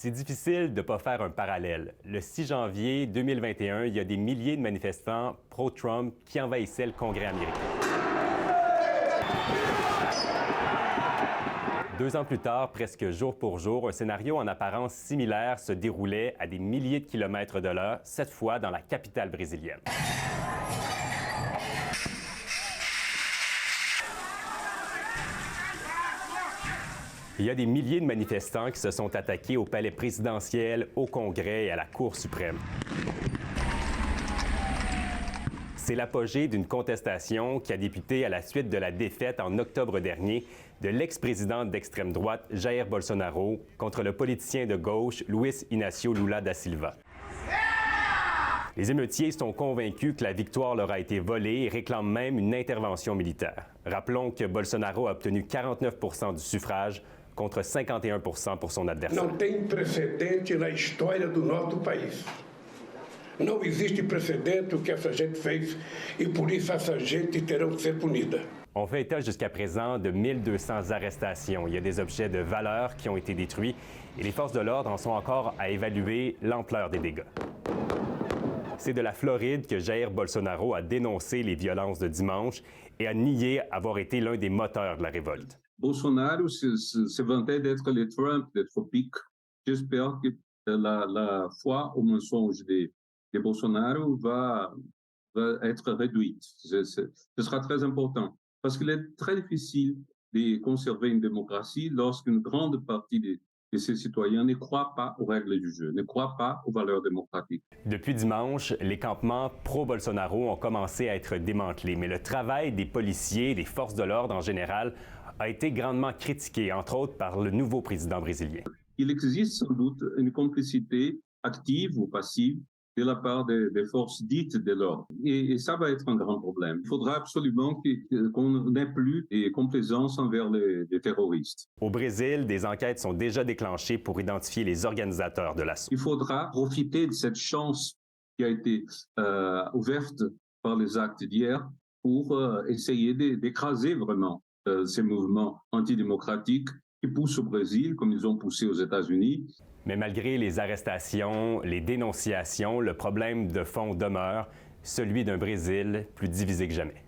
C'est difficile de ne pas faire un parallèle. Le 6 janvier 2021, il y a des milliers de manifestants pro-Trump qui envahissaient le Congrès américain. 2 ans plus tard, presque jour pour jour, un scénario en apparence similaire se déroulait à des milliers de kilomètres de là, cette fois dans la capitale brésilienne. Il y a des milliers de manifestants qui se sont attaqués au palais présidentiel, au Congrès et à la Cour suprême. C'est l'apogée d'une contestation qui a débuté à la suite de la défaite en octobre dernier de l'ex-président d'extrême droite Jair Bolsonaro contre le politicien de gauche Luiz Inácio Lula da Silva. Les émeutiers sont convaincus que la victoire leur a été volée et réclament même une intervention militaire. Rappelons que Bolsonaro a obtenu 49 % du suffrage contre 51 % pour son adversaire. Não tem precedente na história do nosso país. Não existe precedente o que essa gente fez e por isso essa gente terão que ser punida. On fait état jusqu'à présent de 1200 arrestations. Il y a des objets de valeur qui ont été détruits et les forces de l'ordre en sont encore à évaluer l'ampleur des dégâts. C'est de la Floride que Jair Bolsonaro a dénoncé les violences de dimanche et a nié avoir été l'un des moteurs de la révolte. Bolsonaro se vantait d'être le Trump, d'être pique. J'espère que la foi au mensonge de Bolsonaro va être réduite. Ce sera très important parce qu'il est très difficile de conserver une démocratie lorsqu'une grande partie de ces citoyens ne croient pas aux règles du jeu, ne croient pas aux valeurs démocratiques. Depuis dimanche, les campements pro-Bolsonaro ont commencé à être démantelés, mais le travail des policiers et des forces de l'ordre en général a été grandement critiqué, entre autres par le nouveau président brésilien. Il existe sans doute une complicité active ou passive de la part des forces dites de l'ordre. Et ça va être un grand problème. Il faudra absolument qu'on n'ait plus de complaisance envers les terroristes. Au Brésil, des enquêtes sont déjà déclenchées pour identifier les organisateurs de l'assaut. Il faudra profiter de cette chance qui a été ouverte par les actes d'hier pour essayer d'écraser vraiment ces mouvements antidémocratiques qui poussent au Brésil comme ils ont poussé aux États-Unis. Mais malgré les arrestations, les dénonciations, le problème de fond demeure, celui d'un Brésil plus divisé que jamais.